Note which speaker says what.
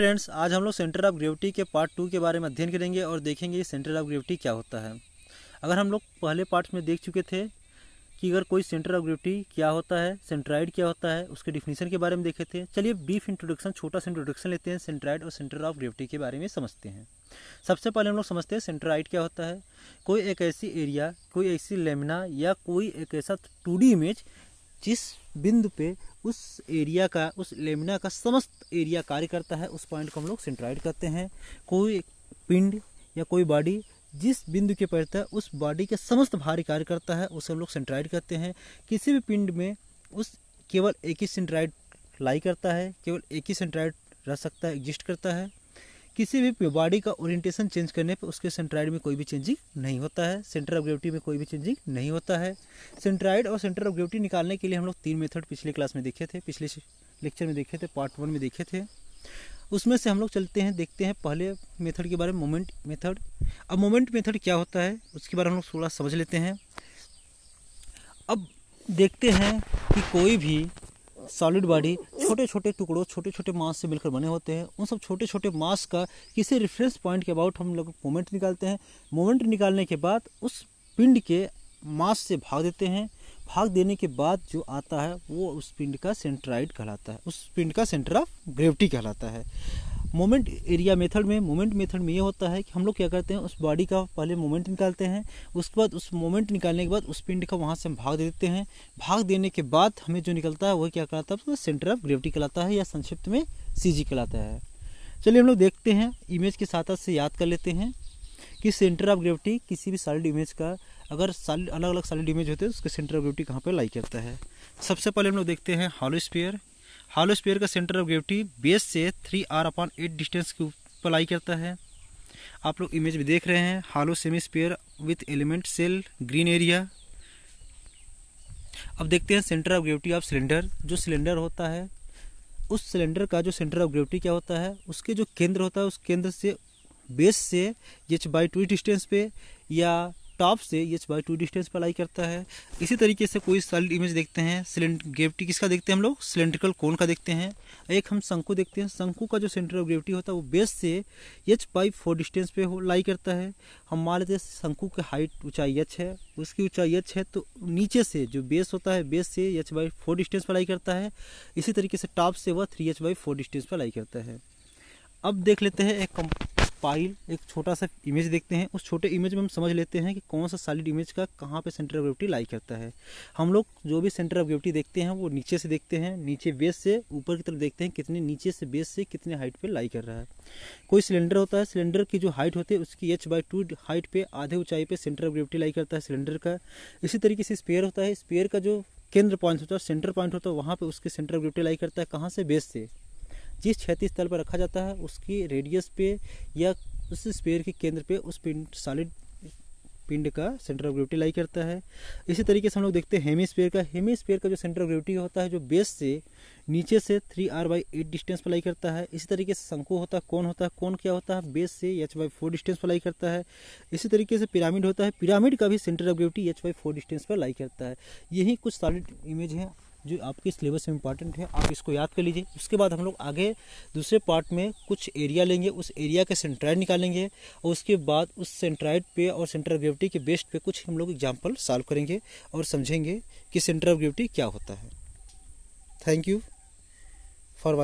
Speaker 1: Friends, आज हम लोग सेंटर ऑफ ग्रेविटी के पार्ट 2 के बारे में अध्ययन करेंगे और देखेंगे सेंटर ऑफ ग्रेविटी क्या होता है। अगर हम लोग पहले पार्ट्स में देख चुके थे कि अगर कोई सेंटर ऑफ ग्रेविटी क्या होता है, सेंट्राइड क्या होता है, उसके डिफिनीशन के बारे में देखे थे। चलिए ब्रीफ इंट्रोडक्शन, छोटा सा इंट्रोडक्शन लेते हैं, सेंट्राइड और सेंटर ऑफ ग्रेविटी के बारे में समझते हैं। सबसे पहले हम लोग समझते हैं सेंट्राइड क्या होता है। कोई एक ऐसी एरिया, कोई ऐसी लेमिना या कोई एक ऐसा 2D इमेज जिस बिंदु पे उस एरिया का, उस लेमिना का समस्त एरिया कार्य करता है, उस पॉइंट को हम लोग सेंट्राइड कहते हैं। कोई पिंड या कोई बॉडी जिस बिंदु के पड़ता है उस बॉडी के समस्त भार कार्य करता है, उसे हम लोग सेंट्राइड कहते हैं। किसी भी पिंड में उस केवल एक ही सेंट्राइड लाई करता है, केवल एक ही सेंट्राइड रह सकता है, एग्जिस्ट करता है। किसी भी बॉडी का ओरिएंटेशन चेंज करने पर उसके सेंट्राइड में कोई भी चेंजिंग नहीं होता है, सेंटर ऑफ ग्रेविटी में कोई भी चेंजिंग नहीं होता है। सेंट्राइड और सेंटर ऑफ ग्रेविटी निकालने के लिए हम लोग 3 मेथड पिछले क्लास में देखे थे, पिछले लेक्चर में देखे थे, पार्ट 1 में देखे थे। उसमें से हम लोग चलते हैं, देखते हैं पहले मेथड के बारे में, मोमेंट मेथड। अब मोमेंट मेथड क्या होता है उसके बारे में हम लोग थोड़ा समझ लेते हैं। अब देखते हैं कि कोई भी सॉलिड बॉडी छोटे छोटे टुकड़ों, छोटे छोटे मास से मिलकर बने होते हैं। उन सब छोटे छोटे मास का किसी रेफरेंस पॉइंट के अबाउट हम लोग मोमेंट निकालते हैं। मोमेंट निकालने के बाद उस पिंड के मास से भाग देते हैं। भाग देने के बाद जो आता है वो उस पिंड का सेंट्राइड कहलाता है, उस पिंड का सेंटर ऑफ ग्रेविटी कहलाता है। मोमेंट एरिया मेथड में, मोमेंट मेथड में ये होता है कि हम लोग क्या करते हैं, उस बॉडी का पहले मोमेंट निकालते हैं, उसके बाद उस मोमेंट निकालने के बाद उस पिंड का वहाँ से हम भाग दे देते हैं। भाग देने के बाद हमें जो निकलता है वही क्या कहलाता है, उसको सेंटर ऑफ ग्रेविटी कहलाता है, या संक्षिप्त में CG कहलाता है। चलिए हम लोग देखते हैं, इमेज के साथ से याद कर लेते हैं कि सेंटर ऑफ ग्रेविटी किसी भी सॉलिड इमेज का, अगर सॉलिड अलग अलग सॉलिड इमेज होते हैं उसके सेंटर ऑफ ग्रेविटी कहाँ पर लाई करता है। सबसे पहले हम लोग देखते हैं हॉलो स्फीयर। हॉलो स्फीयर का सेंटर ऑफ ग्रेविटी बेस से 3r/8 डिस्टेंस के ऊपर लाई करता है। आप लोग इमेज में देख रहे हैं, hollow semi sphere with element cell green area. अब देखते हैं centre of gravity of cylinder. जो सिलेंडर होता है उस सिलेंडर का जो सेंटर ऑफ ग्रेविटी क्या होता है, उसके जो केंद्र होता है उस केंद्र से बेस से h/2 डिस्टेंस पे या टॉप से h/2 डिस्टेंस पर लाई करता है। इसी तरीके से कोई सॉलिड इमेज देखते हैं, ग्रेविटी किसका देखते हैं हम लोग, सिलेंड्रिकल कोन का देखते हैं। एक हम शंकु देखते हैं, शंकु का जो सेंटर ऑफ ग्रेविटी होता है वो बेस से h/4 डिस्टेंस पे लाई करता है। हम मान लेते हैं शंकु की हाइट, ऊंचाई h है, उसकी ऊंचाई h है, तो नीचे से जो बेस होता है बेस से h/4 डिस्टेंस पर लाई करता है। इसी तरीके से टॉप से वह 3h/4 डिस्टेंस पर लाई करता है। अब देख लेते हैं एक छोटा सा इमेज देखते हैं। उस छोटे इमेज में हम समझ लेते हैं कि कौन सा सॉलिड इमेज का कहाँ पे सेंटर ऑफ ग्रेविटी लाई करता है। हम लोग जो भी सेंटर ऑफ ग्रेविटी देखते हैं वो नीचे से देखते हैं, नीचे बेस से ऊपर की तरफ देखते हैं कितने नीचे से बेस से कितने हाइट पे लाई कर रहा है। कोई सिलेंडर होता है, सिलेंडर की जो हाइट होती है उसकी h/2 हाइट पे, आधे ऊंचाई पे सेंटर ऑफ ग्रेविटी लाई करता है सिलेंडर का। इसी तरीके से स्फीयर होता है, स्फीयर का जो केंद्र पॉइंट होता है, सेंटर पॉइंट होता है, वहाँ पे उसके सेंटर ऑफ ग्रेविटी लाई करता है। कहाँ से, बेस से। जिस क्षैतिज तल पर रखा जाता है उसकी रेडियस पे या उस स्फीयर के केंद्र पे उस पिंड, सॉलिड पिंड का सेंटर ऑफ ग्रेविटी लाई करता है। इसी तरीके से हम लोग देखते हैं हेमीस्फीयर का। हेमीस्फीयर का जो सेंटर ऑफ ग्रेविटी होता है जो बेस से नीचे से 3r/8 डिस्टेंस पर लाई करता है। इसी तरीके से शंकु होता है, कोन होता है, कोन क्या होता है, बेस से h/4 डिस्टेंस पर लाई करता है। इसी तरीके से पिरामिड होता है, पिरामिड का भी centre of gravity h/4 distance पर लाई करता है। यही कुछ सॉलिड इमेज हैं जो आपके सिलेबस में इंपॉर्टेंट है, आप इसको याद कर लीजिए। उसके बाद हम लोग आगे दूसरे पार्ट में कुछ एरिया लेंगे, उस एरिया के सेंट्राइड निकालेंगे और उसके बाद उस सेंट्राइड पे और सेंटर ऑफ ग्रेविटी के बेस पे कुछ हम लोग एग्जाम्पल सॉल्व करेंगे और समझेंगे कि सेंटर ऑफ ग्रेविटी क्या होता है। Thank you for